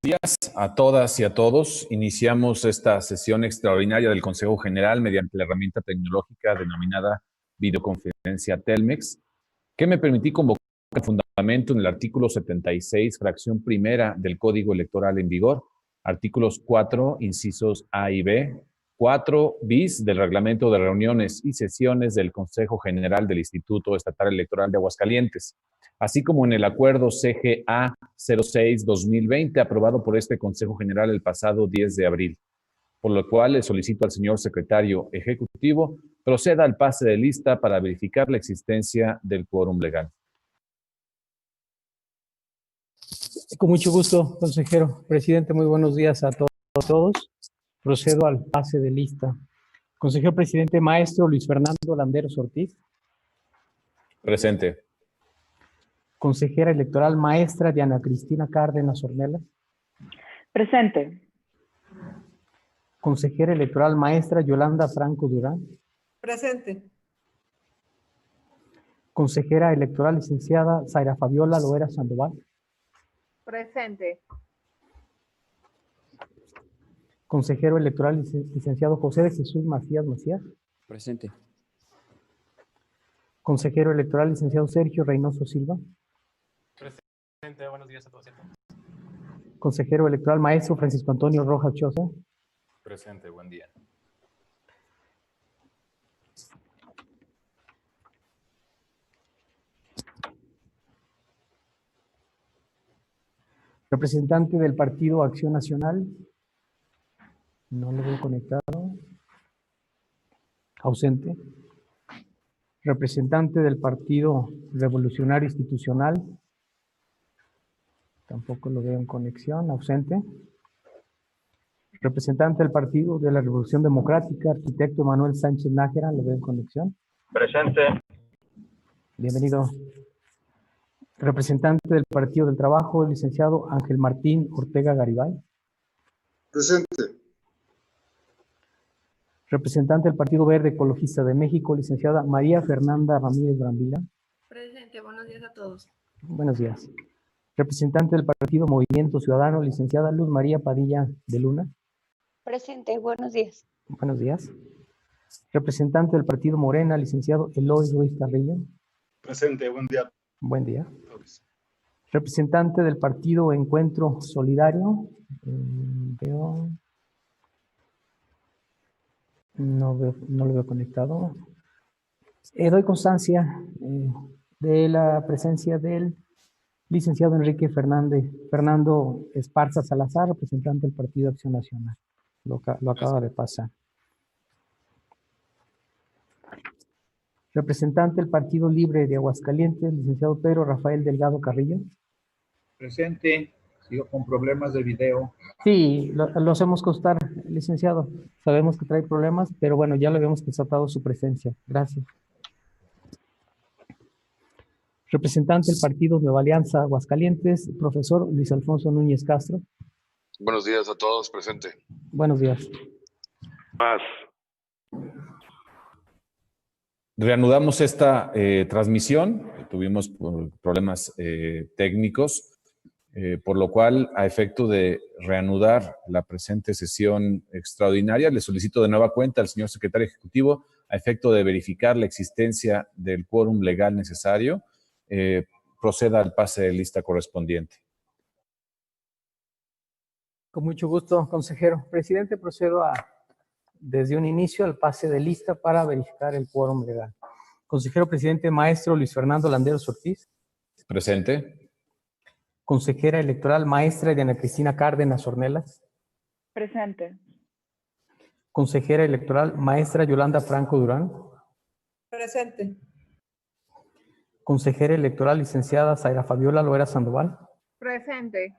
Días a todas y a todos. Iniciamos esta sesión extraordinaria del Consejo General mediante la herramienta tecnológica denominada videoconferencia Telmex, que me permití convocar con fundamento en el artículo 76, fracción primera del Código Electoral en vigor, artículos 4, incisos A y B, 4 bis del Reglamento de Reuniones y Sesiones del Consejo General del Instituto Estatal Electoral de Aguascalientes, así como en el acuerdo CGA 06-2020 aprobado por este Consejo General el pasado 10 de abril, por lo cual le solicito al señor secretario ejecutivo proceda al pase de lista para verificar la existencia del quórum legal. Con mucho gusto, consejero. Presidente, muy buenos días a todos. Procedo al pase de lista. Consejero presidente, maestro Luis Fernando Landeros Ortiz. Presente. Consejera electoral, maestra Diana Cristina Cárdenas Ornelas. Presente. Consejera electoral, maestra Yolanda Franco Durán. Presente. Consejera electoral, licenciada Zaira Fabiola Loera Sandoval. Presente. Consejero electoral, licenciado José de Jesús Macías Macías. Presente. Consejero electoral, licenciado Sergio Reynoso Silva. Presente, buenos días a todos y a todas. Consejero electoral, maestro Francisco Antonio Rojas Choza. Presente, buen día. Representante del Partido Acción Nacional. No lo veo conectado. Ausente. Representante del Partido Revolucionario Institucional. Tampoco lo veo en conexión. Ausente. Representante del Partido de la Revolución Democrática, arquitecto Manuel Sánchez Nájera, lo veo en conexión. Presente. Bienvenido. Representante del Partido del Trabajo, el licenciado Ángel Martín Ortega Garibay. Presente. Representante del Partido Verde Ecologista de México, licenciada María Fernanda Ramírez Brambila. Presente. Buenos días a todos. Buenos días. Representante del Partido Movimiento Ciudadano, licenciada Luz María Padilla de Luna. Presente. Buenos días. Buenos días. Representante del Partido Morena, licenciado Eloy Ruiz Carrillo. Presente. Buen día. Buen día. Representante del Partido Encuentro Solidario. No lo veo conectado. Doy constancia de la presencia del licenciado Enrique Fernando Esparza Salazar, representante del Partido Acción Nacional. Lo acaba de pasar. Representante del Partido Libre de Aguascalientes, licenciado Pedro Rafael Delgado Carrillo. Presente, sigo con problemas de video. Sí, lo hacemos constar, licenciado. Sabemos que trae problemas, pero bueno, ya lo habíamos constatado su presencia. Gracias. Representante del Partido Nueva Alianza Aguascalientes, profesor Luis Alfonso Núñez Castro. Buenos días a todos, presente. Buenos días. Reanudamos esta transmisión. Tuvimos problemas técnicos, por lo cual, a efecto de reanudar la presente sesión extraordinaria, le solicito de nueva cuenta al señor secretario ejecutivo, a efecto de verificar la existencia del quórum legal necesario, proceda al pase de lista correspondiente. Con mucho gusto, consejero. Presidente, procedo desde un inicio al pase de lista para verificar el quórum legal. Consejero presidente, maestro Luis Fernando Landeros Ortiz. Presente. Consejera electoral, maestra Diana Cristina Cárdenas Ornelas. Presente. Consejera electoral, maestra Yolanda Franco Durán. Presente. Consejera electoral, licenciada Zaira Fabiola Loera Sandoval. Presente.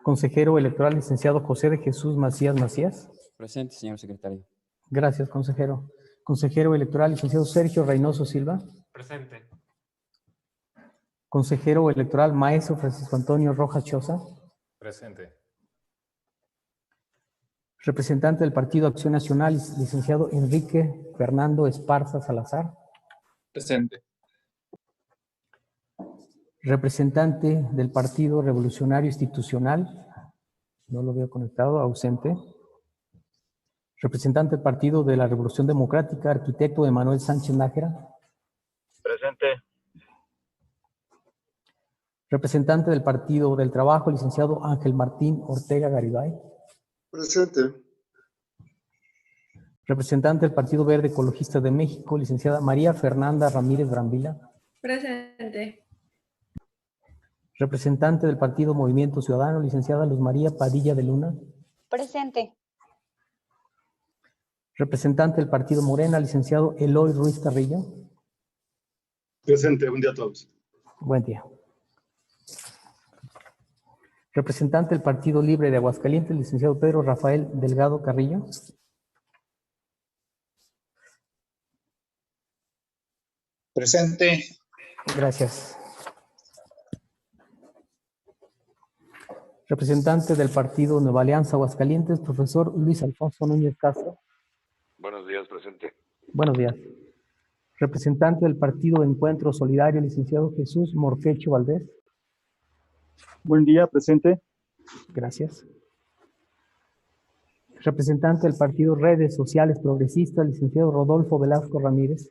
Consejero electoral, licenciado José de Jesús Macías Macías. Presente, señor secretario. Gracias, consejero. Consejero electoral, licenciado Sergio Reynoso Silva. Presente. Consejero electoral, maestro Francisco Antonio Rojas Choza. Presente. Representante del Partido Acción Nacional, licenciado Enrique Fernando Esparza Salazar. Presente. Representante del Partido Revolucionario Institucional, no lo veo conectado, ausente. Representante del Partido de la Revolución Democrática, arquitecto Emanuel Sánchez Nájera. Presente. Representante del Partido del Trabajo, licenciado Ángel Martín Ortega Garibay. Presente. Representante del Partido Verde Ecologista de México, licenciada María Fernanda Ramírez Brambila. Presente. Representante del Partido Movimiento Ciudadano, licenciada Luz María Padilla de Luna. Presente. Representante del Partido Morena, licenciado Eloy Ruiz Carrillo. Presente. Buen día a todos. Buen día. Representante del Partido Libre de Aguascalientes, licenciado Pedro Rafael Delgado Carrillo. Presente. Gracias. Representante del Partido Nueva Alianza Aguascalientes, profesor Luis Alfonso Núñez Castro. Buenos días, presente. Buenos días. Representante del Partido Encuentro Solidario, licenciado Jesús Morquecho Valdés. Buen día, presente. Gracias. Representante del Partido Redes Sociales Progresistas, licenciado Rodolfo Velasco Ramírez.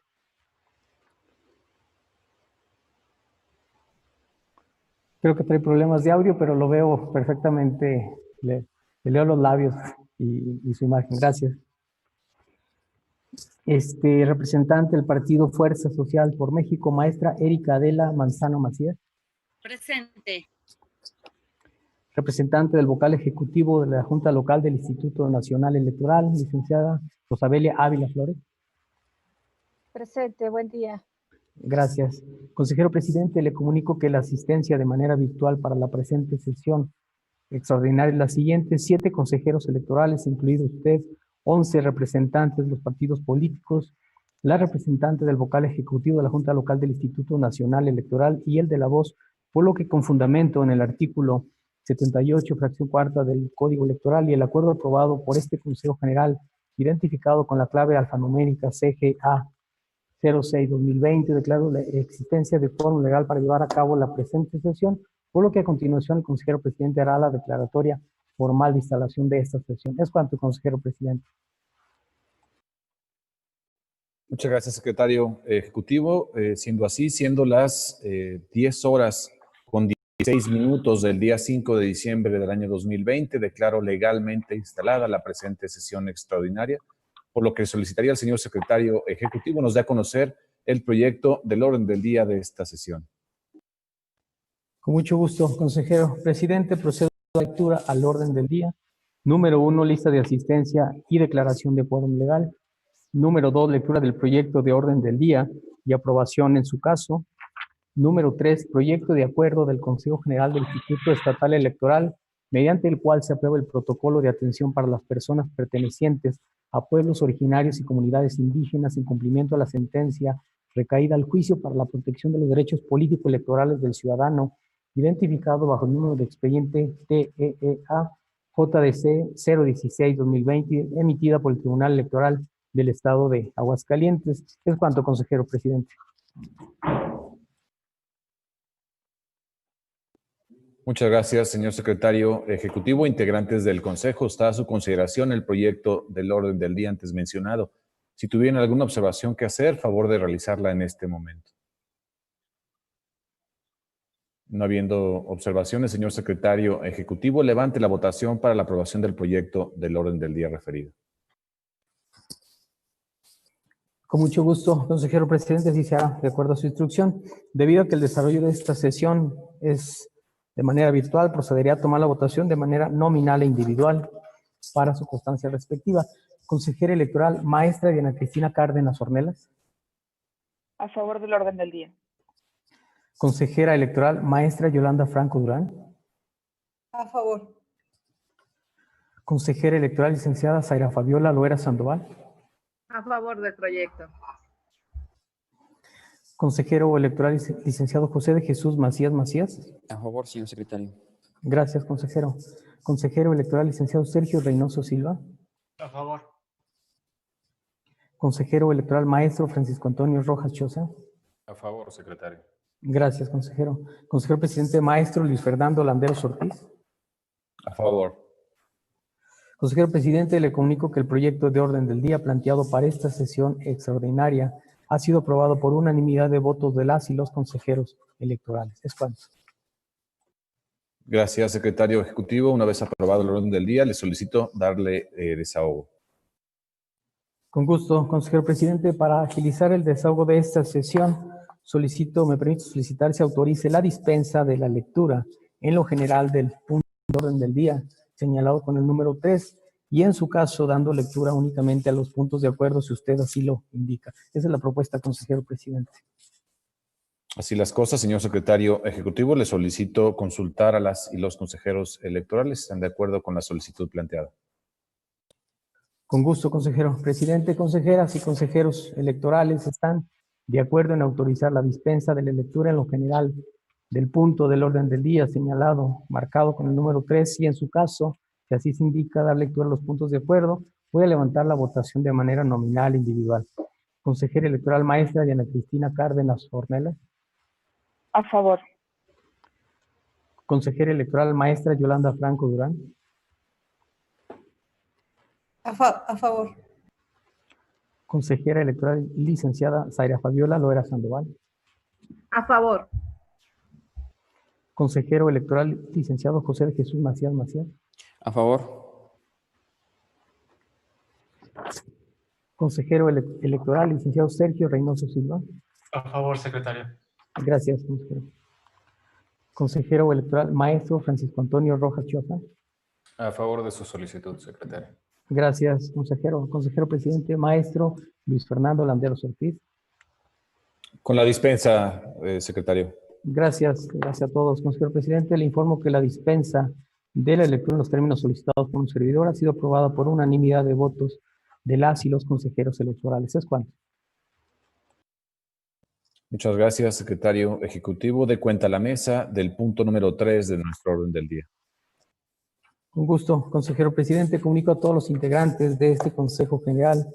Creo que trae problemas de audio, pero lo veo perfectamente. Le leo los labios y su imagen. Gracias. Representante del Partido Fuerza Social por México, maestra Erika Adela Manzano Macías. Presente. Representante del vocal ejecutivo de la Junta Local del Instituto Nacional Electoral, licenciada Rosabelia Ávila Flores. Presente. Buen día. Gracias. Consejero presidente, le comunico que la asistencia de manera virtual para la presente sesión extraordinaria es la siguiente: 7 consejeros electorales, incluido usted, 11 representantes de los partidos políticos, la representante del vocal ejecutivo de la Junta Local del Instituto Nacional Electoral y el de la voz, por lo que con fundamento en el artículo 78, fracción cuarta del Código Electoral y el acuerdo aprobado por este Consejo General, identificado con la clave alfanumérica CGA 06-2020, declaro la existencia de quórum legal para llevar a cabo la presente sesión, por lo que a continuación el consejero presidente hará la declaratoria formal de instalación de esta sesión. Es cuanto, consejero presidente. Muchas gracias, secretario ejecutivo. Siendo así, siendo las 10 horas con 16 minutos del día 5 de diciembre del año 2020, declaro legalmente instalada la presente sesión extraordinaria, por lo que solicitaría al señor secretario ejecutivo nos dé a conocer el proyecto del orden del día de esta sesión. Con mucho gusto, consejero presidente. Procedo a la lectura al orden del día. Número 1, lista de asistencia y declaración de quórum legal. Número 2, lectura del proyecto de orden del día y aprobación en su caso. Número 3, proyecto de acuerdo del Consejo General del Instituto Estatal Electoral, mediante el cual se aprueba el protocolo de atención para las personas pertenecientes a pueblos originarios y comunidades indígenas en cumplimiento a la sentencia recaída al juicio para la protección de los derechos político-electorales del ciudadano, identificado bajo el número de expediente TEEA JDC 016-2020, emitida por el Tribunal Electoral del Estado de Aguascalientes. Es cuanto, consejero presidente. Muchas gracias, señor secretario ejecutivo. Integrantes del Consejo, está a su consideración el proyecto del orden del día antes mencionado. Si tuvieran alguna observación que hacer, favor de realizarla en este momento. No habiendo observaciones, señor secretario ejecutivo, levante la votación para la aprobación del proyecto del orden del día referido. Con mucho gusto, consejero presidente, así se hará de acuerdo a su instrucción. Debido a que el desarrollo de esta sesión es de manera virtual, procedería a tomar la votación de manera nominal e individual para su constancia respectiva. Consejera electoral, maestra Diana Cristina Cárdenas Ornelas. A favor del orden del día. Consejera electoral, maestra Yolanda Franco Durán. A favor. Consejera electoral, licenciada Zaira Fabiola Loera Sandoval. A favor del proyecto. Consejero electoral, licenciado José de Jesús Macías Macías. A favor, señor secretario. Gracias, consejero. Consejero electoral, licenciado Sergio Reynoso Silva. A favor. Consejero electoral, maestro Francisco Antonio Rojas Choza. A favor, secretario. Gracias, consejero. Consejero presidente, maestro Luis Fernando Landeros Ortiz. A favor. Consejero presidente, le comunico que el proyecto de orden del día planteado para esta sesión extraordinaria ha sido aprobado por unanimidad de votos de las y los consejeros electorales. Es cuanto. Gracias, secretario ejecutivo. Una vez aprobado el orden del día, le solicito darle desahogo. Con gusto, consejero presidente, para agilizar el desahogo de esta sesión, me permito solicitar se autorice la dispensa de la lectura en lo general del punto de orden del día, señalado con el número 3, y en su caso dando lectura únicamente a los puntos de acuerdo si usted así lo indica. Esa es la propuesta, consejero presidente. Así las cosas, señor secretario ejecutivo, le solicito consultar a las y los consejeros electorales. ¿Están de acuerdo con la solicitud planteada? Con gusto, consejero presidente. Consejeras y consejeros electorales están de acuerdo en autorizar la dispensa de la lectura en lo general del punto del orden del día señalado, marcado con el número 3, y en su caso, si así se indica, dar lectura a los puntos de acuerdo, voy a levantar la votación de manera nominal individual. Consejera electoral maestra Diana Cristina Cárdenas Ornelas. A favor. Consejera electoral maestra Yolanda Franco Durán. A favor. Consejera electoral licenciada Zaira Fabiola Loera Sandoval. A favor. Consejero electoral licenciado José de Jesús Macías Macías. A favor. Consejero electoral licenciado Sergio Reynoso Silva. A favor, secretario. Gracias, consejero. Consejero electoral maestro Francisco Antonio Rojas Chiosa. A favor de su solicitud, secretario. Gracias, consejero. Consejero presidente maestro Luis Fernando Landeros Ortiz. Con la dispensa, secretario. Gracias a todos. Consejero presidente, le informo que la dispensa de la lectura en los términos solicitados por un servidor ha sido aprobada por unanimidad de votos de las y los consejeros electorales. Es cuanto. Muchas gracias, secretario ejecutivo. De cuenta a la mesa del punto número 3 de nuestro orden del día. Con gusto, consejero presidente. Comunico a todos los integrantes de este Consejo General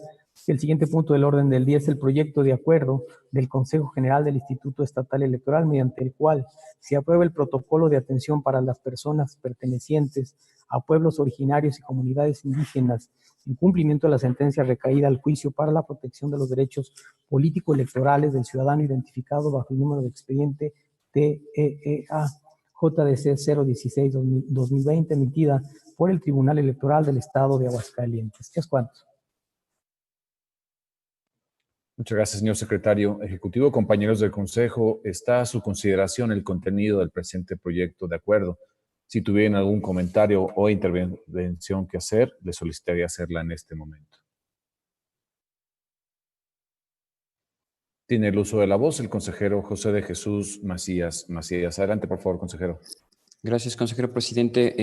que el siguiente punto del orden del día es el proyecto de acuerdo del Consejo General del Instituto Estatal Electoral, mediante el cual se aprueba el protocolo de atención para las personas pertenecientes a pueblos originarios y comunidades indígenas en cumplimiento de la sentencia recaída al juicio para la protección de los derechos político-electorales del ciudadano identificado bajo el número de expediente TEEA JDC 016-2020, emitida por el Tribunal Electoral del Estado de Aguascalientes. ¿Es cuánto? Muchas gracias, señor secretario ejecutivo. Compañeros del Consejo, está a su consideración el contenido del presente proyecto de acuerdo. Si tuvieran algún comentario o intervención que hacer, le solicitaría hacerla en este momento. Tiene el uso de la voz el consejero José de Jesús Macías. Adelante, por favor, consejero. Gracias, consejero presidente.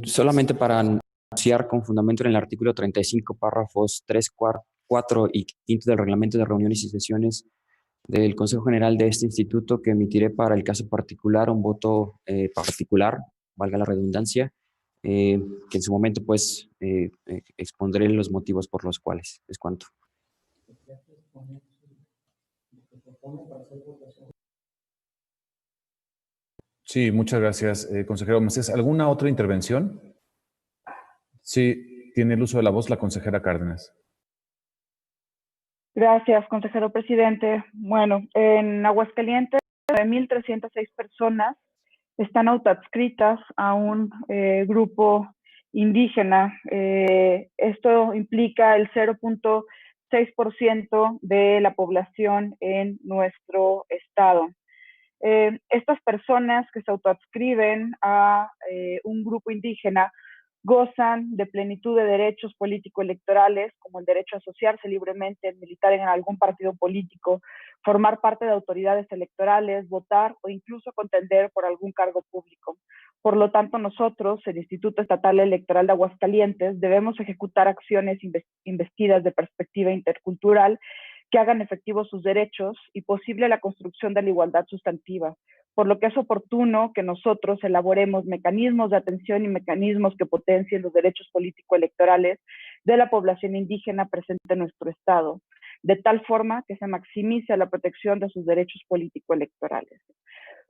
Solamente para anunciar con fundamento en el artículo 35, párrafos 3, 4 y 5 del reglamento de reuniones y sesiones del Consejo General de este instituto, que emitiré para el caso particular un voto particular, valga la redundancia, que en su momento pues expondré los motivos por los cuales. Es cuanto. Sí, muchas gracias, consejero Macías. ¿Alguna otra intervención? Sí, tiene el uso de la voz la consejera Cárdenas. Gracias, consejero presidente. Bueno, en Aguascalientes, 9,306 personas están autoadscritas a un grupo indígena. Esto implica el 0.6% de la población en nuestro estado. Estas personas que se autoadscriben a un grupo indígena gozan de plenitud de derechos político-electorales, como el derecho a asociarse libremente, militar en algún partido político, formar parte de autoridades electorales, votar o incluso contender por algún cargo público. Por lo tanto, nosotros, el Instituto Estatal Electoral de Aguascalientes, debemos ejecutar acciones investidas de perspectiva intercultural que hagan efectivos sus derechos y posible la construcción de la igualdad sustantiva, por lo que es oportuno que nosotros elaboremos mecanismos de atención y mecanismos que potencien los derechos político-electorales de la población indígena presente en nuestro estado. de tal forma que se maximice la protección de sus derechos político-electorales.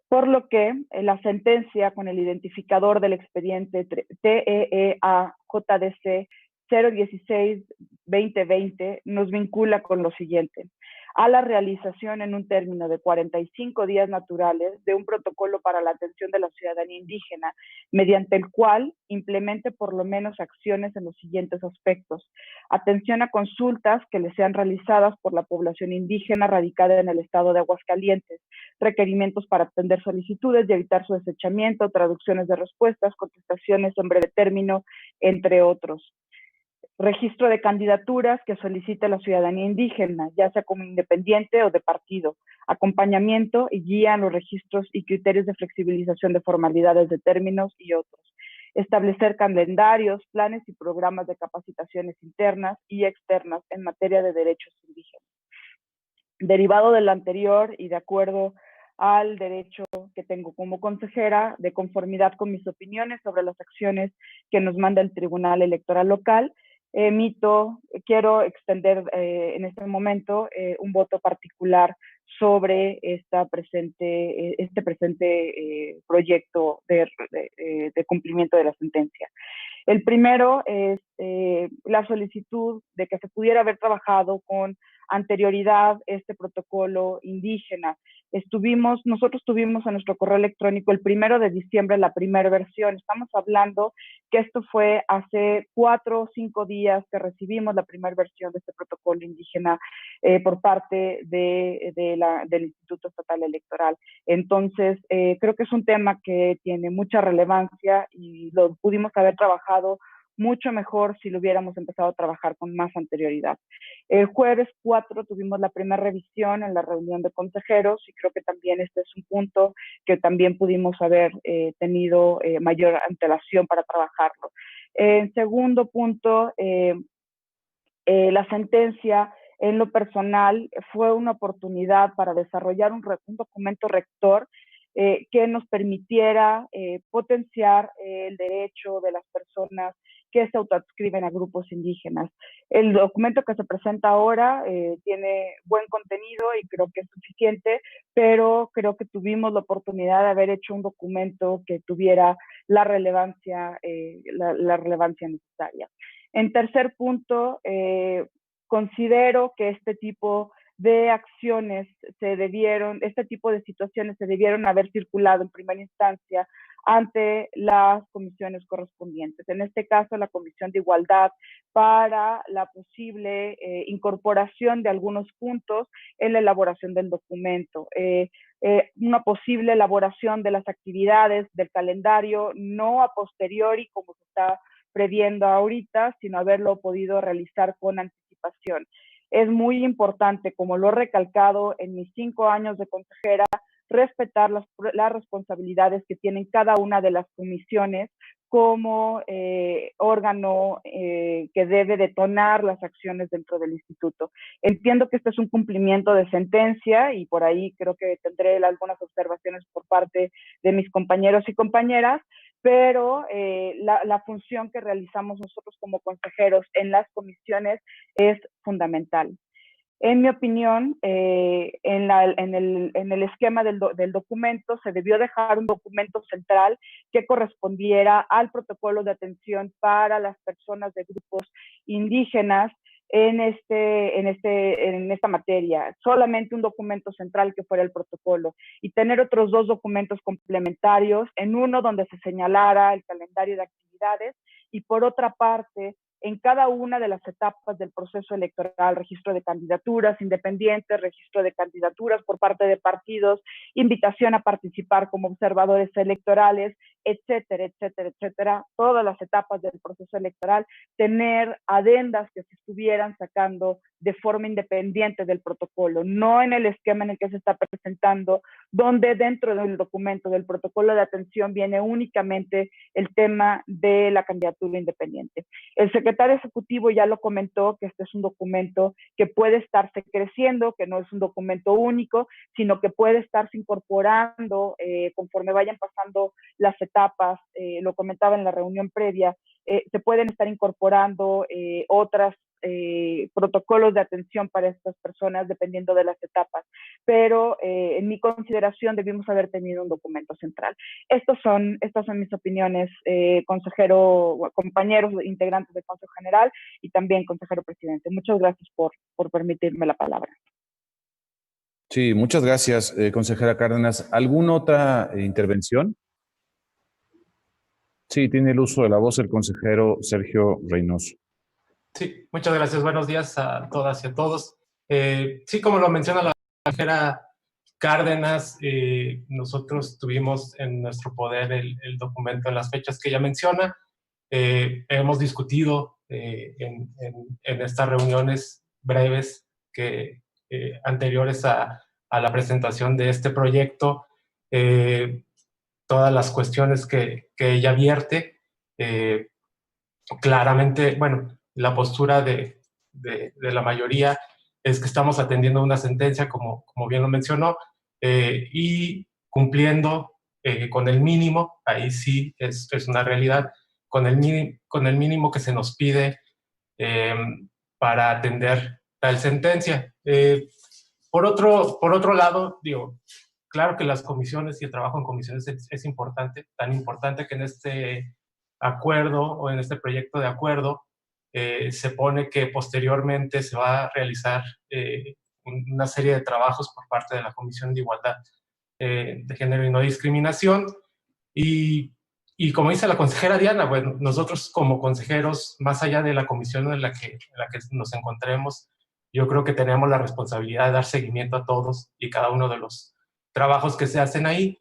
Por lo que la sentencia con el identificador del expediente TEEA-JDC 016-2020 nos vincula con lo siguiente: a la realización en un término de 45 días naturales de un protocolo para la atención de la ciudadanía indígena, mediante el cual implemente por lo menos acciones en los siguientes aspectos: atención a consultas que le sean realizadas por la población indígena radicada en el estado de Aguascalientes, requerimientos para atender solicitudes y evitar su desechamiento, traducciones de respuestas, contestaciones en breve término, entre otros. Registro de candidaturas que solicite la ciudadanía indígena, ya sea como independiente o de partido, acompañamiento y guía en los registros y criterios de flexibilización de formalidades de términos y otros. Establecer calendarios, planes y programas de capacitaciones internas y externas en materia de derechos indígenas. Derivado de lo anterior y de acuerdo al derecho que tengo como consejera, de conformidad con mis opiniones sobre las acciones que nos manda el Tribunal Electoral Local, quiero extender en este momento un voto particular sobre este presente proyecto de cumplimiento de la sentencia. El primero es la solicitud de que se pudiera haber trabajado con anterioridad este protocolo indígena. Nosotros tuvimos en nuestro correo electrónico el 1 de diciembre la primera versión. Estamos hablando que esto fue hace 4 o 5 días que recibimos la primera versión de este protocolo indígena por parte del Instituto Estatal Electoral. Entonces, creo que es un tema que tiene mucha relevancia y lo pudimos haber trabajado mucho mejor si lo hubiéramos empezado a trabajar con más anterioridad. El jueves 4 tuvimos la primera revisión en la reunión de consejeros y creo que también este es un punto que también pudimos haber tenido mayor antelación para trabajarlo. En segundo punto, la sentencia en lo personal fue una oportunidad para desarrollar un documento rector que nos permitiera potenciar el derecho de las personas que se autoadscriben a grupos indígenas. El documento que se presenta ahora tiene buen contenido y creo que es suficiente, pero creo que tuvimos la oportunidad de haber hecho un documento que tuviera la relevancia necesaria. En tercer punto, considero que este tipo de acciones este tipo de situaciones se debieron haber circulado en primera instancia ante las comisiones correspondientes. En este caso, la Comisión de Igualdad, para la posible incorporación de algunos puntos en la elaboración del documento. Una posible elaboración de las actividades del calendario, no a posteriori como se está previendo ahorita, sino haberlo podido realizar con anticipación. Es muy importante, como lo he recalcado en mis 5 años de consejera, respetar las responsabilidades que tienen cada una de las comisiones como órgano que debe detonar las acciones dentro del instituto. Entiendo que este es un cumplimiento de sentencia y por ahí creo que tendré algunas observaciones por parte de mis compañeros y compañeras, pero la función que realizamos nosotros como consejeros en las comisiones es fundamental. En mi opinión, en el esquema del documento se debió dejar un documento central que correspondiera al protocolo de atención para las personas de grupos indígenas en esta materia, solamente un documento central que fuera el protocolo y tener otros 2 documentos complementarios, en uno donde se señalara el calendario de actividades y por otra parte en cada una de las etapas del proceso electoral: registro de candidaturas independientes, registro de candidaturas por parte de partidos, invitación a participar como observadores electorales, etcétera, etcétera, etcétera, todas las etapas del proceso electoral, tener adendas que se estuvieran sacando de forma independiente del protocolo, no en el esquema en el que se está presentando, donde dentro del documento del protocolo de atención viene únicamente el tema de la candidatura independiente. El secretario ejecutivo ya lo comentó, que este es un documento que puede estarse creciendo, que no es un documento único, sino que puede estarse incorporando conforme vayan pasando las etapas, lo comentaba en la reunión previa, se pueden estar incorporando otras protocolos de atención para estas personas dependiendo de las etapas, pero en mi consideración debimos haber tenido un documento central. Estas son mis opiniones, consejero, compañeros integrantes del Consejo General y también consejero presidente. Muchas gracias por permitirme la palabra. Sí, muchas gracias, consejera Cárdenas. ¿Alguna otra intervención? Sí, tiene el uso de la voz el consejero Sergio Reynoso. Sí, muchas gracias. Buenos días a todas y a todos. Sí, como lo menciona la consejera Cárdenas, nosotros tuvimos en nuestro poder el documento en las fechas que ella menciona. Hemos discutido en estas reuniones breves anteriores a la presentación de este proyecto, todas las cuestiones que ella vierte. Claramente, bueno, la postura de la mayoría es que estamos atendiendo una sentencia, como bien lo mencionó, y cumpliendo con el mínimo, ahí sí es una realidad, con el mínimo que se nos pide para atender tal sentencia. Por otro lado, digo, claro que las comisiones y el trabajo en comisiones es importante, tan importante que en este acuerdo o en este proyecto de acuerdo se pone que posteriormente se va a realizar una serie de trabajos por parte de la Comisión de Igualdad de Género y No Discriminación. Y como dice la consejera Diana, bueno, nosotros como consejeros, más allá de la comisión en la que nos encontremos, yo creo que tenemos la responsabilidad de dar seguimiento a todos y cada uno de los trabajos que se hacen ahí.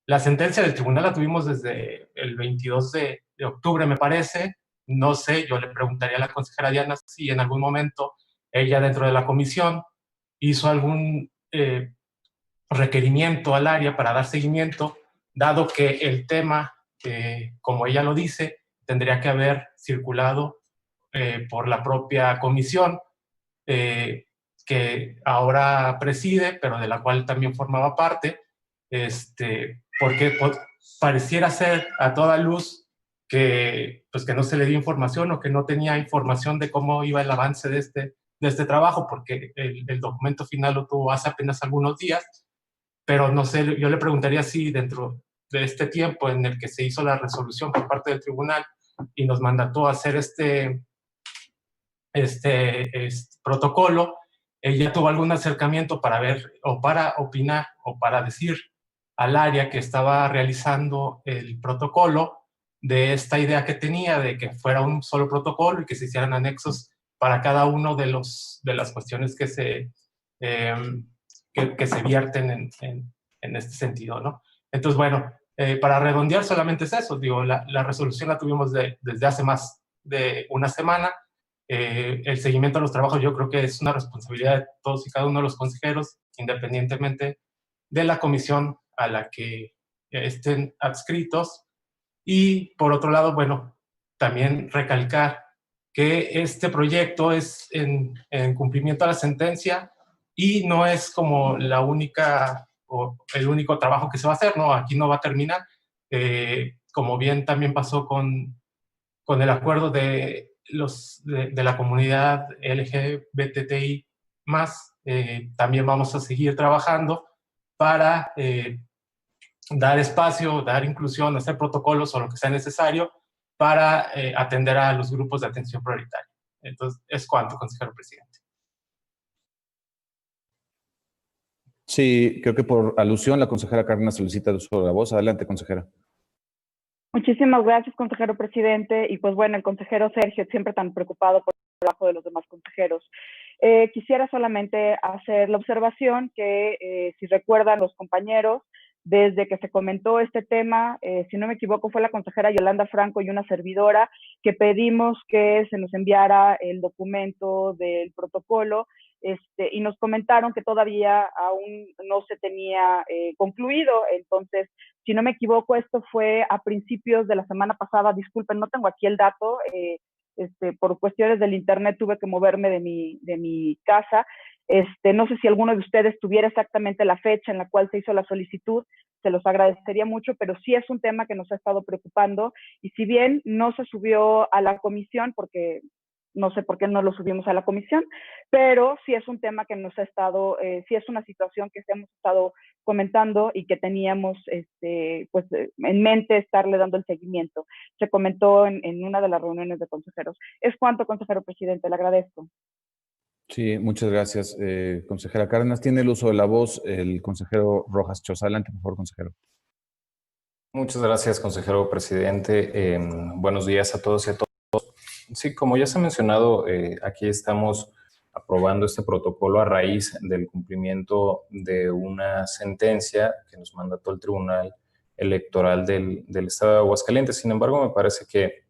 La sentencia del tribunal la tuvimos desde el 22 de octubre, me parece. No sé, yo le preguntaría a la consejera Diana si en algún momento ella dentro de la comisión hizo algún requerimiento al área para dar seguimiento, dado que el tema, como ella lo dice, tendría que haber circulado por la propia comisión que ahora preside, pero de la cual también formaba parte, porque pareciera ser a toda luz que no se le dio información o que no tenía información de cómo iba el avance de este trabajo, porque el documento final lo tuvo hace apenas algunos días, pero no sé, yo le preguntaría si dentro de este tiempo en el que se hizo la resolución por parte del tribunal y nos mandató a hacer este protocolo, ella tuvo algún acercamiento para ver o para opinar o para decir al área que estaba realizando el protocolo de esta idea que tenía de que fuera un solo protocolo y que se hicieran anexos para cada uno de las cuestiones que se vierten en este sentido, ¿no? Entonces, bueno, para redondear solamente es eso, digo, la resolución la tuvimos desde hace más de una semana. El seguimiento a los trabajos yo creo que es una responsabilidad de todos y cada uno de los consejeros, independientemente de la comisión a la que estén adscritos. Y por otro lado, bueno, también recalcar que este proyecto es en cumplimiento a la sentencia y no es como la única o el único trabajo que se va a hacer, ¿no? Aquí no va a terminar. Como bien también pasó con el acuerdo de la comunidad LGBTI+, también vamos a seguir trabajando para dar espacio, dar inclusión, hacer protocolos o lo que sea necesario para atender a los grupos de atención prioritaria. Entonces, es cuanto, consejero presidente. Sí, creo que por alusión la consejera Cárdenas solicita el uso de la voz. Adelante, consejera. Muchísimas gracias, consejero presidente. Y pues bueno, el consejero Sergio, siempre tan preocupado por el trabajo de los demás consejeros. Quisiera solamente hacer la observación que, si recuerdan los compañeros, desde que se comentó este tema, si no me equivoco, fue la consejera Yolanda Franco y una servidora que pedimos que se nos enviara el documento del protocolo, y nos comentaron que todavía aún no se tenía concluido. Entonces, si no me equivoco, esto fue a principios de la semana pasada. Disculpen, no tengo aquí el dato. Por cuestiones del internet tuve que moverme de mi casa. No sé si alguno de ustedes tuviera exactamente la fecha en la cual se hizo la solicitud, se los agradecería mucho, pero sí es un tema que nos ha estado preocupando, y si bien no se subió a la comisión porque no sé por qué no lo subimos a la comisión, pero sí es un tema que nos ha estado, sí es una situación que hemos estado comentando y que teníamos pues, en mente estarle dando el seguimiento. Se comentó en una de las reuniones de consejeros. Es cuanto, consejero presidente, le agradezco. Sí, muchas gracias, consejera Cárdenas. Tiene el uso de la voz el consejero Rojas Choza. Adelante, por favor, consejero. Muchas gracias, consejero presidente. Buenos días a todos y a todas. Sí, como ya se ha mencionado, aquí estamos aprobando este protocolo a raíz del cumplimiento de una sentencia que nos mandató el Tribunal Electoral del Estado de Aguascalientes. Sin embargo, me parece que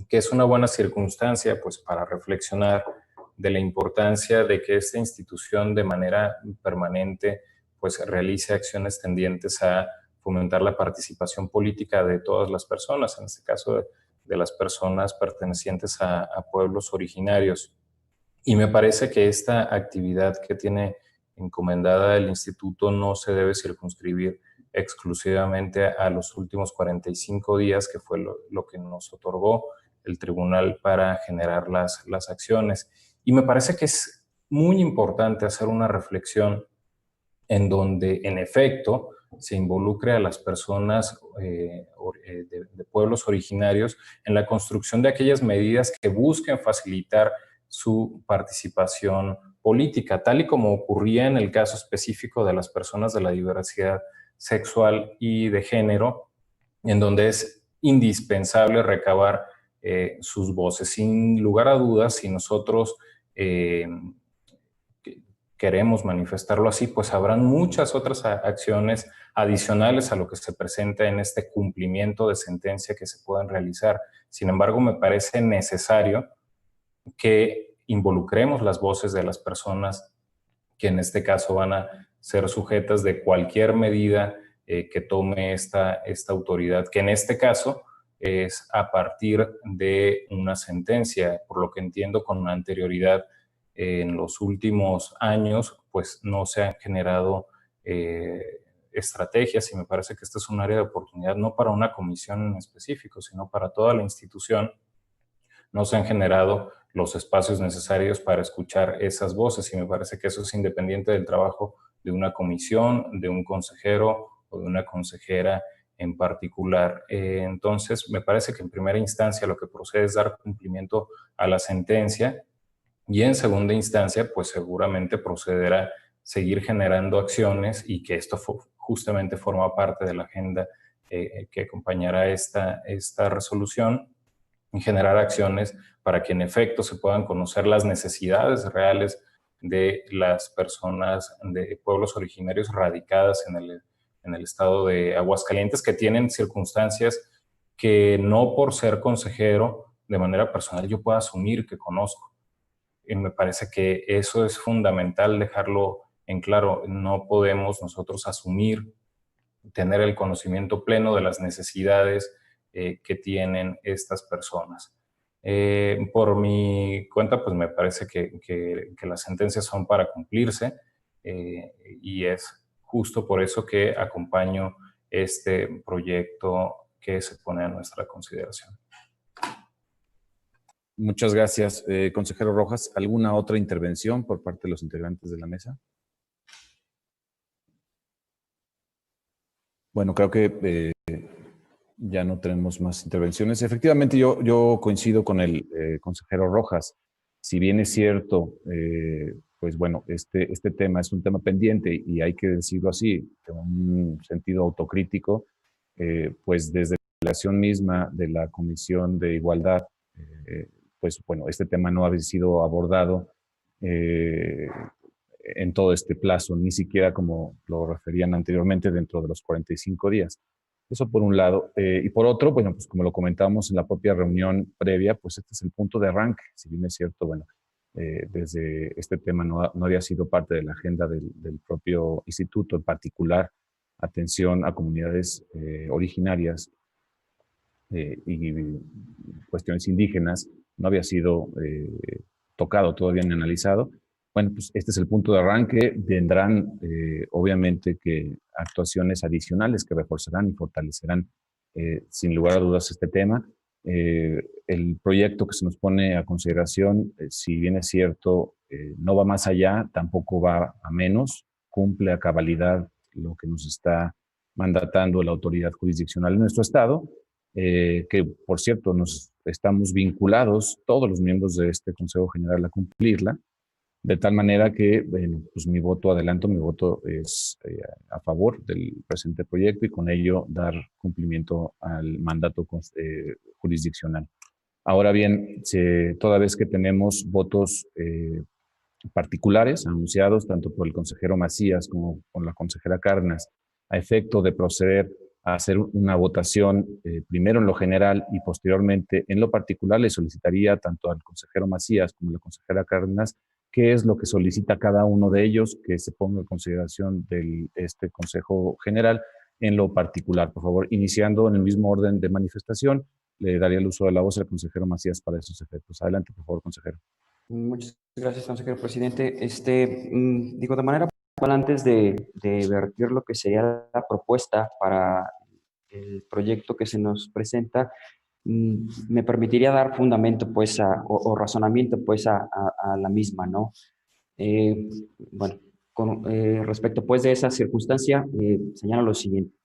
es una buena circunstancia pues, para reflexionar de la importancia de que esta institución de manera permanente pues, realice acciones tendientes a fomentar la participación política de todas las personas, en este caso de las personas pertenecientes a pueblos originarios. Y me parece que esta actividad que tiene encomendada el instituto no se debe circunscribir exclusivamente a los últimos 45 días, que fue lo que nos otorgó el tribunal para generar las acciones. Y me parece que es muy importante hacer una reflexión en donde, en efecto, se involucre a las personas de pueblos originarios en la construcción de aquellas medidas que busquen facilitar su participación política, tal y como ocurría en el caso específico de las personas de la diversidad sexual y de género, en donde es indispensable recabar sus voces. Sin lugar a dudas, si nosotros queremos manifestarlo así, pues habrán muchas otras acciones adicionales a lo que se presenta en este cumplimiento de sentencia que se puedan realizar. Sin embargo, me parece necesario que involucremos las voces de las personas que en este caso van a ser sujetas de cualquier medida que tome esta autoridad, que en este caso es a partir de una sentencia. Por lo que entiendo, con anterioridad en los últimos años, pues no se han generado estrategias, y me parece que este es un área de oportunidad no para una comisión en específico, sino para toda la institución. No se han generado los espacios necesarios para escuchar esas voces, y me parece que eso es independiente del trabajo de una comisión, de un consejero o de una consejera en particular. Entonces, me parece que en primera instancia lo que procede es dar cumplimiento a la sentencia, y en segunda instancia, pues seguramente procederá seguir generando acciones, y que esto justamente forma parte de la agenda que acompañará esta resolución, y generar acciones para que en efecto se puedan conocer las necesidades reales de las personas de pueblos originarios radicadas en el estado de Aguascalientes, que tienen circunstancias que no por ser consejero de manera personal yo pueda asumir que conozco. Y me parece que eso es fundamental dejarlo en claro. No podemos nosotros asumir, tener el conocimiento pleno de las necesidades que tienen estas personas. Por mi cuenta, pues me parece que las sentencias son para cumplirse, y es justo por eso que acompaño este proyecto que se pone a nuestra consideración. Muchas gracias, consejero Rojas. ¿Alguna otra intervención por parte de los integrantes de la mesa? Bueno, creo que ya no tenemos más intervenciones. Efectivamente, yo coincido con el consejero Rojas. Si bien es cierto, pues bueno, este tema es un tema pendiente y hay que decirlo así, en un sentido autocrítico, pues desde la creación misma de la Comisión de Igualdad, pues bueno, este tema no ha sido abordado en todo este plazo, ni siquiera como lo referían anteriormente dentro de los 45 días. Eso por un lado. Y por otro, bueno, pues como lo comentábamos en la propia reunión previa, pues este es el punto de arranque. Si bien es cierto, bueno, desde este tema no había sido parte de la agenda del propio instituto, en particular atención a comunidades originarias y cuestiones indígenas, no había sido tocado todavía ni analizado. Bueno, pues este es el punto de arranque. Vendrán, obviamente, que actuaciones adicionales que reforzarán y fortalecerán, sin lugar a dudas, este tema. el proyecto que se nos pone a consideración, si bien es cierto, no va más allá, tampoco va a menos, cumple a cabalidad lo que nos está mandatando la autoridad jurisdiccional en nuestro estado, que por cierto nos estamos vinculados todos los miembros de este Consejo General a cumplirla, de tal manera que, bueno, pues mi voto es a favor del presente proyecto y con ello dar cumplimiento al mandato jurisdiccional. Ahora bien, toda vez que tenemos votos particulares anunciados tanto por el consejero Macías como por la consejera Cárdenas, a efecto de proceder a hacer una votación primero en lo general y posteriormente en lo particular, le solicitaría tanto al consejero Macías como a la consejera Cárdenas qué es lo que solicita cada uno de ellos que se ponga en consideración de este Consejo General en lo particular. Por favor, iniciando en el mismo orden de manifestación, le daría el uso de la voz al consejero Macías para esos efectos. Adelante, por favor, consejero. Muchas gracias, consejero presidente. Digo, de manera puntual, antes de vertir lo que sería la propuesta para el proyecto que se nos presenta, me permitiría dar fundamento, pues, o razonamiento, pues, a la misma, ¿no? Bueno, respecto, pues, de esa circunstancia, señalo lo siguiente.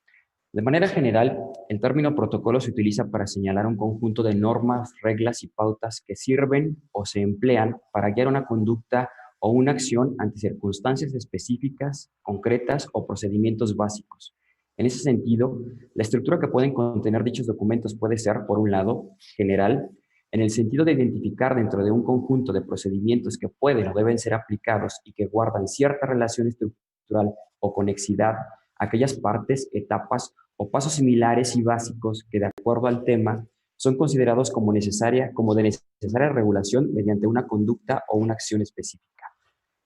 De manera general, el término protocolo se utiliza para señalar un conjunto de normas, reglas y pautas que sirven o se emplean para guiar una conducta o una acción ante circunstancias específicas, concretas o procedimientos básicos. En ese sentido, la estructura que pueden contener dichos documentos puede ser, por un lado, general, en el sentido de identificar dentro de un conjunto de procedimientos que pueden o deben ser aplicados y que guardan cierta relación estructural o conexidad, aquellas partes, etapas o pasos similares y básicos que, de acuerdo al tema, son considerados como de necesaria regulación mediante una conducta o una acción específica.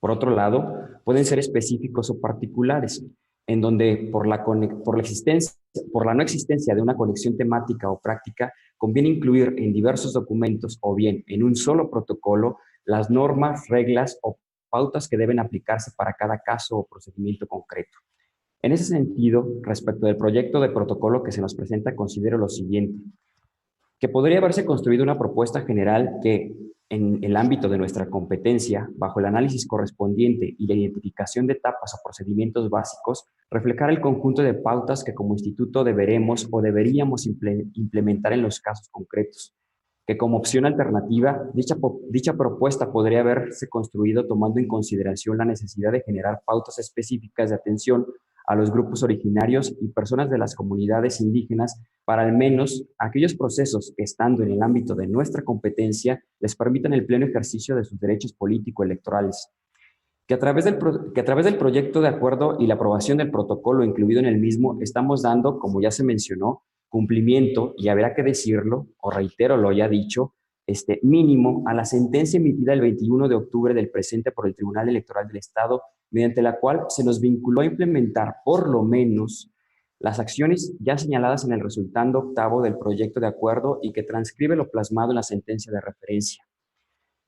Por otro lado, pueden ser específicos o particulares, en donde por la no existencia de una conexión temática o práctica, conviene incluir en diversos documentos o bien en un solo protocolo las normas, reglas o pautas que deben aplicarse para cada caso o procedimiento concreto. En ese sentido, respecto del proyecto de protocolo que se nos presenta, considero lo siguiente, que podría haberse construido una propuesta general que, en el ámbito de nuestra competencia, bajo el análisis correspondiente y la identificación de etapas o procedimientos básicos, reflejara el conjunto de pautas que como instituto deberemos o deberíamos implementar en los casos concretos, que como opción alternativa, dicha propuesta podría haberse construido tomando en consideración la necesidad de generar pautas específicas de atención a los grupos originarios y personas de las comunidades indígenas para al menos aquellos procesos que, estando en el ámbito de nuestra competencia, les permitan el pleno ejercicio de sus derechos político-electorales. Que a través del proyecto de acuerdo y la aprobación del protocolo incluido en el mismo, estamos dando, como ya se mencionó, cumplimiento, y habrá que decirlo, o reitero lo ya dicho, mínimo a la sentencia emitida el 21 de octubre del presente por el Tribunal Electoral del Estado, mediante la cual se nos vinculó a implementar por lo menos las acciones ya señaladas en el resultando octavo del proyecto de acuerdo y que transcribe lo plasmado en la sentencia de referencia,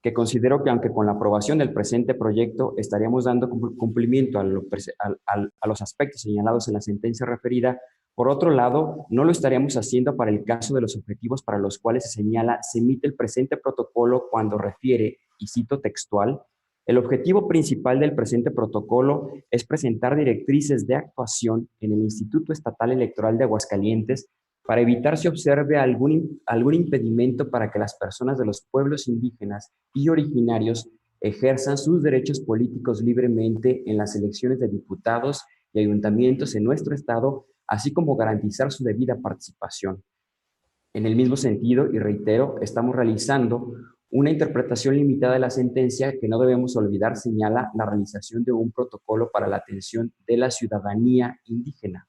que considero que aunque con la aprobación del presente proyecto estaríamos dando cumplimiento a los aspectos señalados en la sentencia referida, por otro lado, no lo estaríamos haciendo para el caso de los objetivos para los cuales se señala, se emite el presente protocolo cuando refiere, y cito textual, el objetivo principal del presente protocolo es presentar directrices de actuación en el Instituto Estatal Electoral de Aguascalientes para evitar se observe algún impedimento para que las personas de los pueblos indígenas y originarios ejerzan sus derechos políticos libremente en las elecciones de diputados y ayuntamientos en nuestro estado, así como garantizar su debida participación. En el mismo sentido, y reitero, estamos realizando una interpretación limitada de la sentencia que no debemos olvidar señala la realización de un protocolo para la atención de la ciudadanía indígena.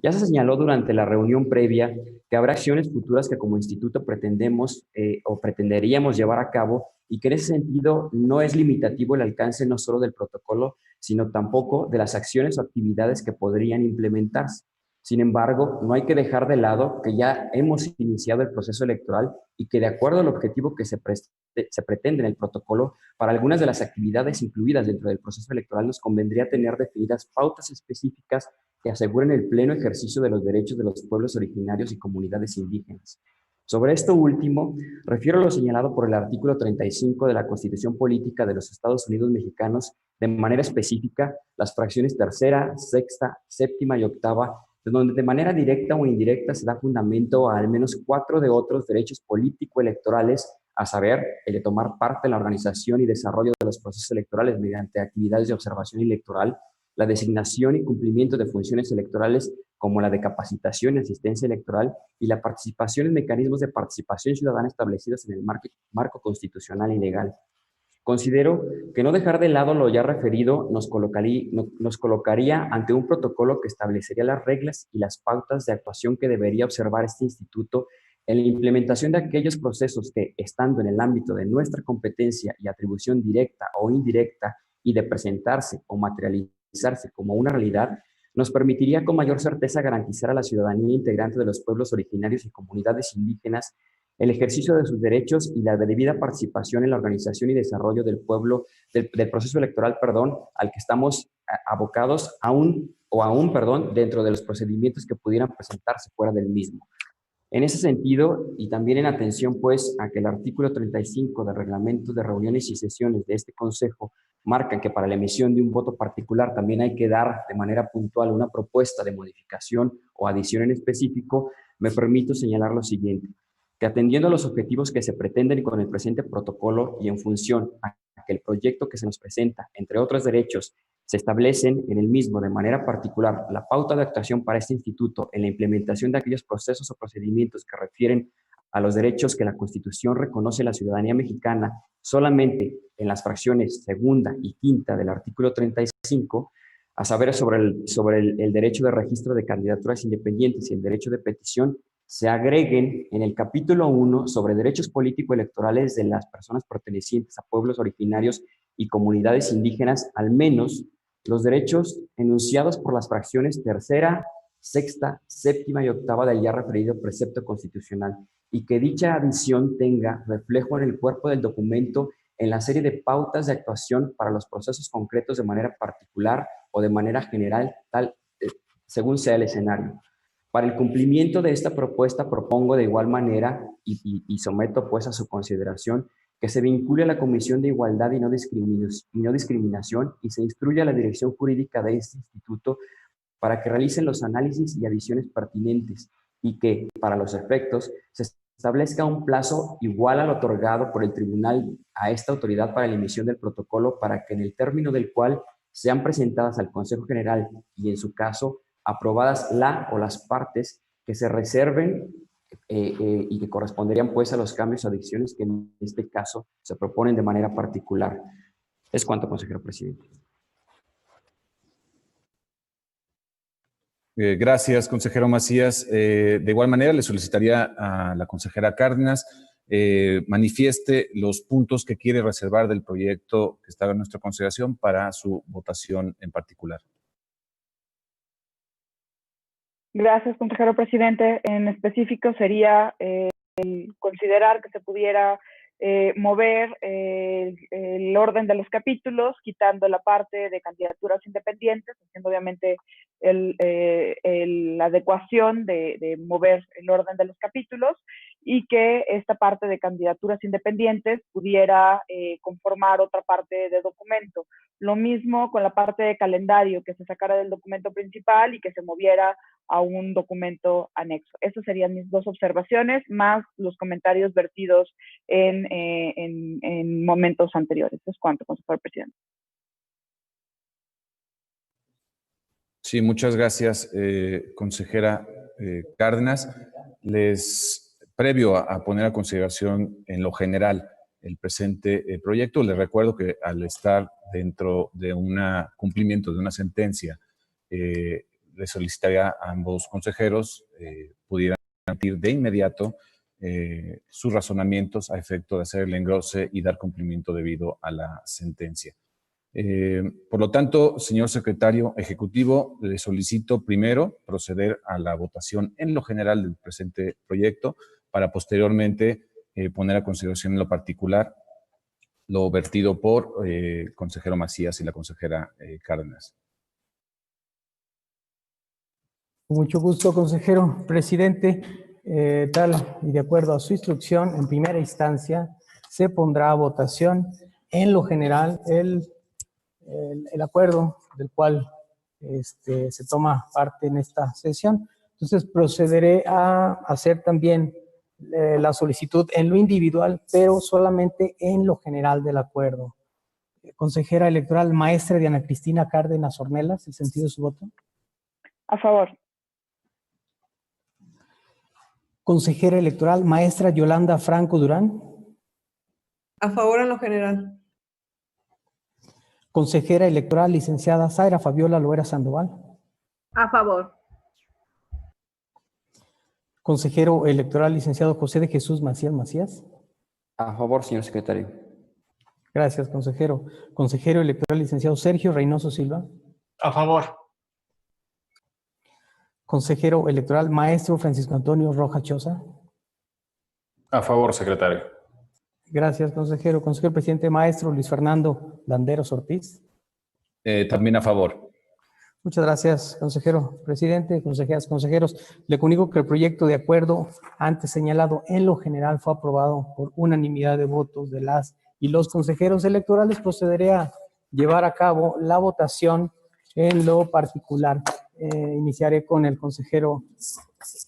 Ya se señaló durante la reunión previa que habrá acciones futuras que como instituto pretendemos o pretenderíamos llevar a cabo y que en ese sentido no es limitativo el alcance no solo del protocolo, sino tampoco de las acciones o actividades que podrían implementarse. Sin embargo, no hay que dejar de lado que ya hemos iniciado el proceso electoral y que de acuerdo al objetivo que se pretende en el protocolo, para algunas de las actividades incluidas dentro del proceso electoral nos convendría tener definidas pautas específicas que aseguren el pleno ejercicio de los derechos de los pueblos originarios y comunidades indígenas. Sobre esto último, refiero a lo señalado por el artículo 35 de la Constitución Política de los Estados Unidos Mexicanos, de manera específica, las fracciones tercera, sexta, séptima y octava, donde de manera directa o indirecta se da fundamento a al menos 4 de otros derechos político-electorales, a saber, el de tomar parte en la organización y desarrollo de los procesos electorales mediante actividades de observación electoral, la designación y cumplimiento de funciones electorales como la de capacitación y asistencia electoral y la participación en mecanismos de participación ciudadana establecidos en el marco constitucional y legal. Considero que no dejar de lado lo ya referido nos colocaría ante un protocolo que establecería las reglas y las pautas de actuación que debería observar este instituto en la implementación de aquellos procesos que, estando en el ámbito de nuestra competencia y atribución directa o indirecta y de presentarse o materializarse como una realidad, nos permitiría con mayor certeza garantizar a la ciudadanía integrante de los pueblos originarios y comunidades indígenas el ejercicio de sus derechos y la debida participación en la organización y desarrollo del del proceso electoral, al que estamos abocados aún dentro de los procedimientos que pudieran presentarse fuera del mismo. En ese sentido, y también en atención pues a que el artículo 35 del reglamento de reuniones y sesiones de este Consejo marca que para la emisión de un voto particular también hay que dar de manera puntual una propuesta de modificación o adición en específico, me permito señalar lo siguiente, que atendiendo a los objetivos que se pretenden con el presente protocolo y en función a que el proyecto que se nos presenta, entre otros derechos, se establecen en el mismo de manera particular la pauta de actuación para este instituto en la implementación de aquellos procesos o procedimientos que refieren a los derechos que la Constitución reconoce a la ciudadanía mexicana solamente en las fracciones segunda y quinta del artículo 35, a saber sobre el derecho de registro de candidaturas independientes y el derecho de petición, se agreguen en el capítulo 1 sobre derechos político-electorales de las personas pertenecientes a pueblos originarios y comunidades indígenas, al menos los derechos enunciados por las fracciones tercera, sexta, séptima y octava del ya referido precepto constitucional, y que dicha adición tenga reflejo en el cuerpo del documento en la serie de pautas de actuación para los procesos concretos de manera particular o de manera general, según sea el escenario. Para el cumplimiento de esta propuesta propongo de igual manera y someto pues a su consideración que se vincule a la Comisión de Igualdad y no Discriminación y se instruya a la Dirección Jurídica de este instituto para que realicen los análisis y adiciones pertinentes y que, para los efectos, se establezca un plazo igual al otorgado por el tribunal a esta autoridad para la emisión del protocolo para que en el término del cual sean presentadas al Consejo General y, en su caso, aprobadas la o las partes que se reserven y que corresponderían pues a los cambios o adiciones que en este caso se proponen de manera particular. Es cuanto, consejero presidente. Gracias, consejero Macías. De igual manera, le solicitaría a la consejera Cárdenas manifieste los puntos que quiere reservar del proyecto que está en nuestra consideración para su votación en particular. Gracias, consejero presidente. En específico sería el considerar que se pudiera mover el orden de los capítulos, quitando la parte de candidaturas independientes, haciendo obviamente la adecuación de mover el orden de los capítulos, y que esta parte de candidaturas independientes pudiera conformar otra parte de documento. Lo mismo con la parte de calendario, que se sacara del documento principal y que se moviera a un documento anexo. Esas serían mis dos observaciones, más los comentarios vertidos en momentos anteriores. Es cuanto, consejero presidente. Sí, muchas gracias, consejera Cárdenas. Previo a poner a consideración en lo general el presente proyecto, les recuerdo que al estar dentro de un cumplimiento de una sentencia, le solicitaría a ambos consejeros pudieran emitir de inmediato sus razonamientos a efecto de hacer el engrose y dar cumplimiento debido a la sentencia. Por lo tanto, señor secretario ejecutivo, le solicito primero proceder a la votación en lo general del presente proyecto para posteriormente poner a consideración en lo particular lo vertido por el consejero Macías y la consejera Cárdenas. Con mucho gusto, consejero presidente. tal y de acuerdo a su instrucción, en primera instancia, se pondrá a votación en lo general el acuerdo del cual se toma parte en esta sesión. Entonces procederé a hacer también la solicitud en lo individual, pero solamente en lo general del acuerdo. Consejera electoral, maestra Diana Cristina Cárdenas Ornelas, ¿el sentido de su voto? A favor. Consejera electoral, maestra Yolanda Franco Durán. A favor en lo general. Consejera electoral, licenciada Zaira Fabiola Loera Sandoval. A favor. Consejero electoral, licenciado José de Jesús Macías Macías. A favor, señor secretario. Gracias, consejero. Consejero electoral, licenciado Sergio Reynoso Silva. A favor. Consejero electoral, maestro Francisco Antonio Roja Choza. A favor, secretario. Gracias, consejero. Consejero presidente, maestro Luis Fernando Landeros Ortiz. También a favor. Muchas gracias, consejero presidente, consejeras, consejeros. Le comunico que el proyecto de acuerdo antes señalado en lo general fue aprobado por unanimidad de votos de las y los consejeros electorales. Procederé a llevar a cabo la votación en lo particular. Iniciaré con el consejero,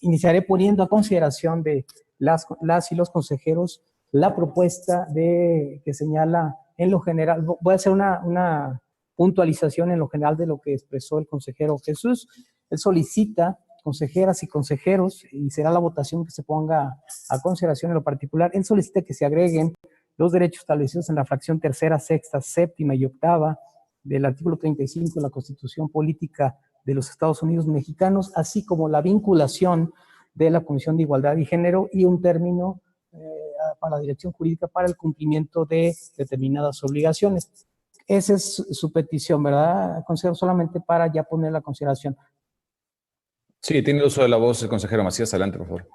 iniciaré poniendo a consideración de las y los consejeros la propuesta que señala en lo general. Voy a hacer una puntualización en lo general de lo que expresó el consejero Jesús. Él solicita, consejeras y consejeros, y será la votación que se ponga a consideración en lo particular, él solicita que se agreguen los derechos establecidos en la fracción tercera, sexta, séptima y octava del artículo 35 de la Constitución Política de los Estados Unidos Mexicanos, así como la vinculación de la Comisión de Igualdad y Género y un término para la dirección jurídica para el cumplimiento de determinadas obligaciones. Esa es su petición, ¿verdad, consejero? Solamente para ya poner la consideración. Sí, tiene el uso de la voz el consejero Macías. Adelante, por favor.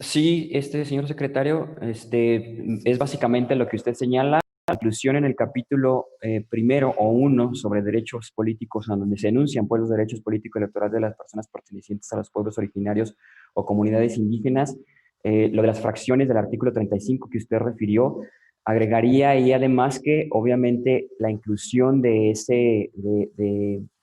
Sí, señor secretario, es básicamente lo que usted señala, la inclusión en el capítulo primero o 1 sobre derechos políticos, en donde se enuncian pues los derechos políticos electorales de las personas pertenecientes a los pueblos originarios o comunidades indígenas. Lo de las fracciones del artículo 35 que usted refirió, agregaría ahí además que obviamente la inclusión de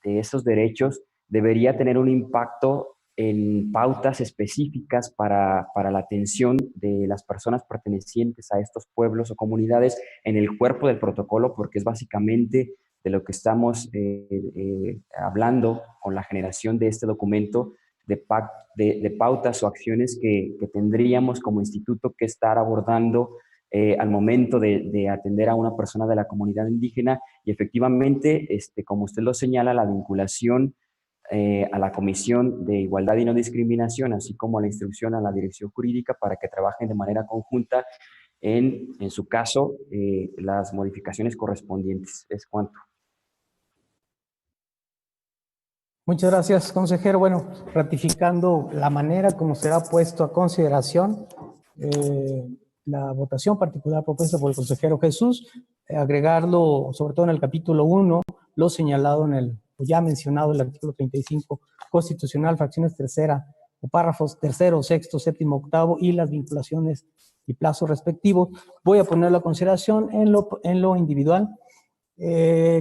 esos derechos debería tener un impacto en pautas específicas para la atención de las personas pertenecientes a estos pueblos o comunidades en el cuerpo del protocolo, porque es básicamente de lo que estamos hablando con la generación de este documento, de pautas o acciones que tendríamos como instituto que estar abordando al momento de atender a una persona de la comunidad indígena. Y efectivamente, como usted lo señala, la vinculación a la Comisión de Igualdad y No Discriminación, así como la instrucción a la Dirección Jurídica para que trabajen de manera conjunta en su caso, las modificaciones correspondientes. Es cuanto. Muchas gracias, consejero. Bueno, ratificando la manera como será puesto a consideración la votación particular propuesta por el consejero Jesús, agregarlo sobre todo en el capítulo 1, lo señalado en el ya mencionado el artículo 35 constitucional, fracciones tercera o párrafos tercero, sexto, séptimo, octavo y las vinculaciones y plazos respectivos. Voy a ponerlo a consideración en lo individual.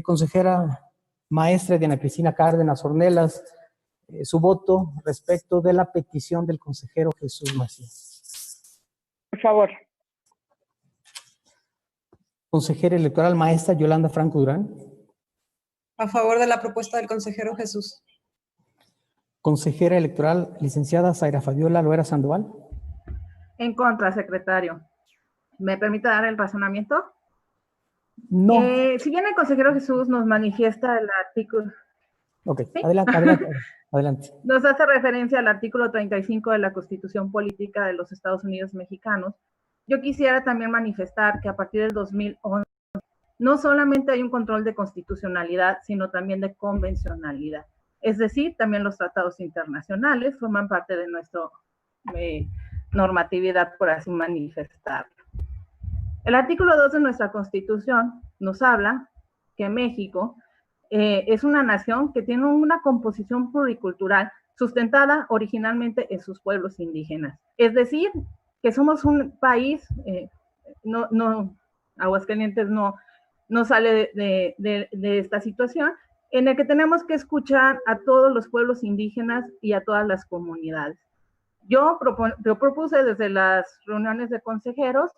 Consejera maestra Diana Cristina Cárdenas Ornelas, su voto respecto de la petición del consejero Jesús Macías. Por favor. Consejera electoral maestra Yolanda Franco Durán. A favor de la propuesta del consejero Jesús. Consejera electoral licenciada Zaira Fabiola Loera Sandoval. En contra, secretario. ¿Me permite dar el razonamiento? No. Si bien el consejero Jesús nos manifiesta el artículo... Ok, ¿sí? adelante. Nos hace referencia al artículo 35 de la Constitución Política de los Estados Unidos Mexicanos. Yo quisiera también manifestar que a partir del 2011 no solamente hay un control de constitucionalidad, sino también de convencionalidad. Es decir, también los tratados internacionales forman parte de nuestra normatividad, por así manifestarlo. El artículo 2 de nuestra Constitución nos habla que México es una nación que tiene una composición pluricultural sustentada originalmente en sus pueblos indígenas. Es decir, que somos un país, Aguascalientes no sale de esta situación, en el que tenemos que escuchar a todos los pueblos indígenas y a todas las comunidades. Yo propuse desde las reuniones de consejeros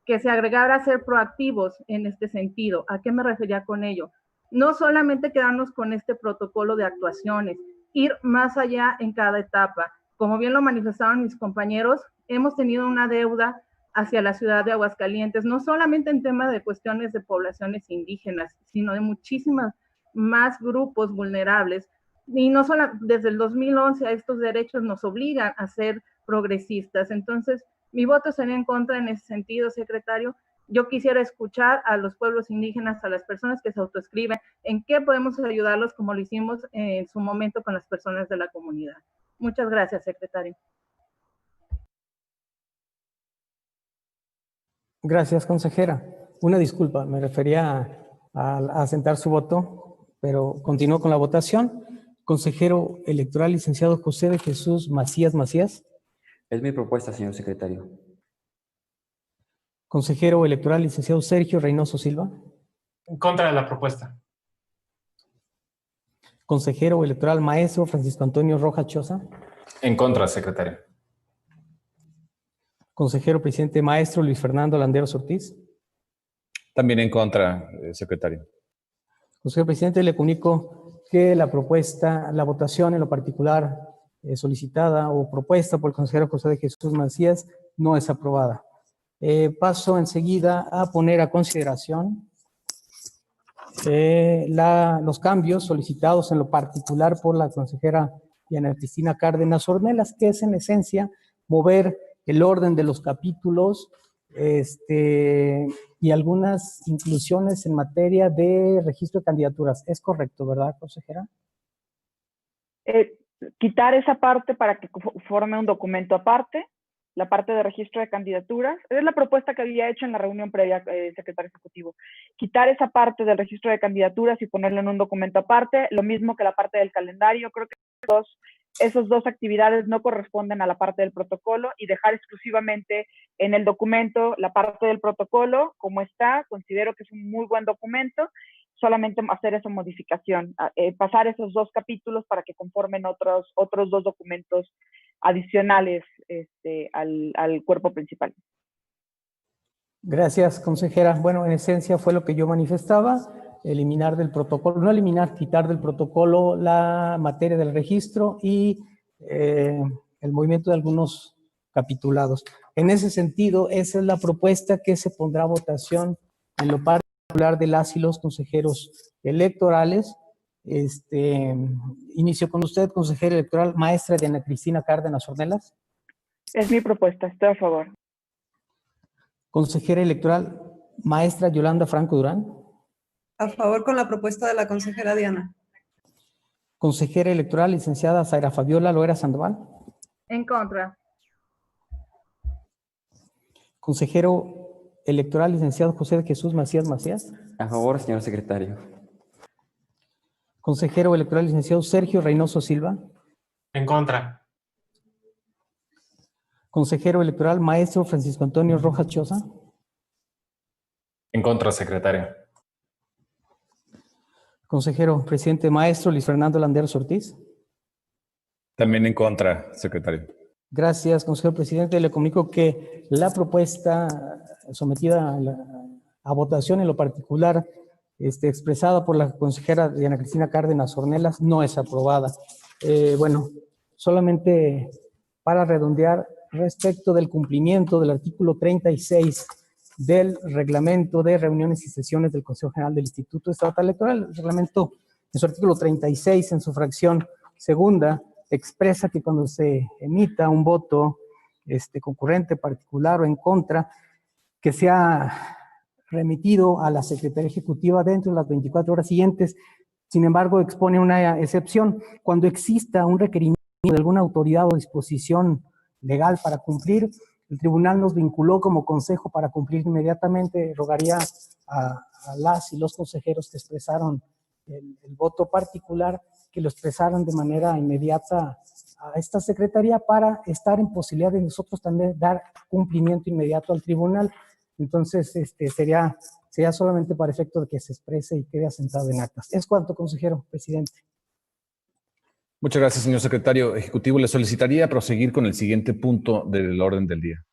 que se agregara a ser proactivos en este sentido. ¿A qué me refería con ello? No solamente quedarnos con este protocolo de actuaciones, ir más allá en cada etapa. Como bien lo manifestaron mis compañeros, hemos tenido una deuda hacia la ciudad de Aguascalientes, no solamente en tema de cuestiones de poblaciones indígenas, sino de muchísimas más grupos vulnerables. Y no solo desde el 2011 a estos derechos nos obligan a ser progresistas. Entonces, mi voto sería en contra en ese sentido, secretario. Yo quisiera escuchar a los pueblos indígenas, a las personas que se autoescriben, en qué podemos ayudarlos como lo hicimos en su momento con las personas de la comunidad. Muchas gracias, secretario. Gracias, consejera. Una disculpa, me refería a asentar su voto, pero continúo con la votación. Consejero electoral, licenciado José de Jesús Macías Macías. Es mi propuesta, señor secretario. Consejero electoral, licenciado Sergio Reynoso Silva. En contra de la propuesta. Consejero electoral, maestro Francisco Antonio Rojas Choza. En contra, secretario. Consejero presidente, maestro Luis Fernando Landeros Ortiz. También en contra, secretario. Consejero presidente, le comunico que la propuesta, la votación en lo particular solicitada o propuesta por el consejero José de Jesús Macías no es aprobada. Paso enseguida a poner a consideración los cambios solicitados en lo particular por la consejera Diana Cristina Cárdenas Ornelas, que es en esencia mover el orden de los capítulos y algunas inclusiones en materia de registro de candidaturas. ¿Es correcto, verdad, consejera? Quitar esa parte para que forme un documento aparte, la parte de registro de candidaturas. Es la propuesta que había hecho en la reunión previa, secretario ejecutivo. Quitar esa parte del registro de candidaturas y ponerlo en un documento aparte, lo mismo que la parte del calendario. Creo que esas dos actividades no corresponden a la parte del protocolo y dejar exclusivamente en el documento la parte del protocolo como está. Considero que es un muy buen documento. Solamente hacer esa modificación, pasar esos dos capítulos para que conformen otros dos documentos adicionales al cuerpo principal. Gracias, consejera. Bueno, en esencia fue lo que yo manifestaba, eliminar del protocolo, no eliminar, quitar del protocolo la materia del registro y el movimiento de algunos capitulados. En ese sentido, esa es la propuesta que se pondrá a votación en lo particular de las y los consejeros electorales. Inicio con usted, consejera electoral, maestra Diana Cristina Cárdenas Ornelas. Es mi propuesta, estoy a favor. Consejera electoral, maestra Yolanda Franco Durán. A favor con la propuesta de la consejera Diana. Consejera electoral, licenciada Zaira Fabiola Loera Sandoval. En contra. Consejero electoral, licenciado José de Jesús Macías Macías. A favor, señor secretario. Consejero electoral, licenciado Sergio Reynoso Silva. En contra. Consejero electoral, maestro Francisco Antonio Rojas Choza. En contra, secretario. Consejero presidente, maestro Luis Fernando Landeros Ortiz. También en contra, secretario. Gracias, consejero presidente. Le comunico que la propuesta sometida a votación en lo particular expresada por la consejera Diana Cristina Cárdenas Ornelas no es aprobada. Bueno, solamente para redondear respecto del cumplimiento del artículo 36 del reglamento de reuniones y sesiones del Consejo General del Instituto Estatal Electoral. El reglamento, en su artículo 36, en su fracción segunda, expresa que cuando se emita un voto concurrente, particular o en contra, que sea remitido a la Secretaría Ejecutiva dentro de las 24 horas siguientes. Sin embargo, expone una excepción. Cuando exista un requerimiento de alguna autoridad o disposición legal para cumplir, el tribunal nos vinculó como consejo para cumplir inmediatamente. Rogaría a las y los consejeros que expresaron el voto particular que lo expresaran de manera inmediata esta secretaría para estar en posibilidad de nosotros también dar cumplimiento inmediato al tribunal. Entonces, sería solamente para efecto de que se exprese y quede asentado en actas. Es cuanto, consejero presidente. Muchas gracias, señor secretario ejecutivo. Le solicitaría proseguir con el siguiente punto del orden del día.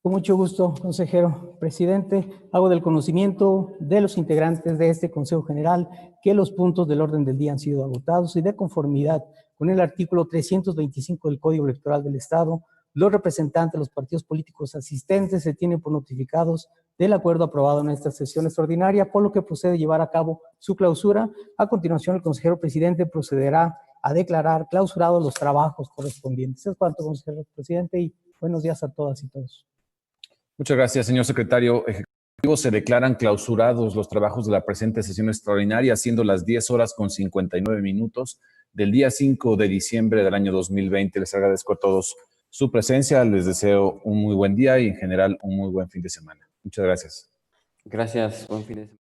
Con mucho gusto, consejero presidente. Hago del conocimiento de los integrantes de este Consejo General que los puntos del orden del día han sido agotados y de conformidad con el artículo 325 del Código Electoral del Estado, los representantes de los partidos políticos asistentes se tienen por notificados del acuerdo aprobado en esta sesión extraordinaria, por lo que procede a llevar a cabo su clausura. A continuación, el consejero presidente procederá a declarar clausurados los trabajos correspondientes. Es cuanto, consejero presidente, y buenos días a todas y todos. Muchas gracias, señor secretario ejecutivo. Se declaran clausurados los trabajos de la presente sesión extraordinaria, siendo las 10:59 del día 5 de diciembre del año 2020. Les agradezco a todos su presencia, les deseo un muy buen día y en general un muy buen fin de semana. Muchas gracias. Gracias, buen fin de semana.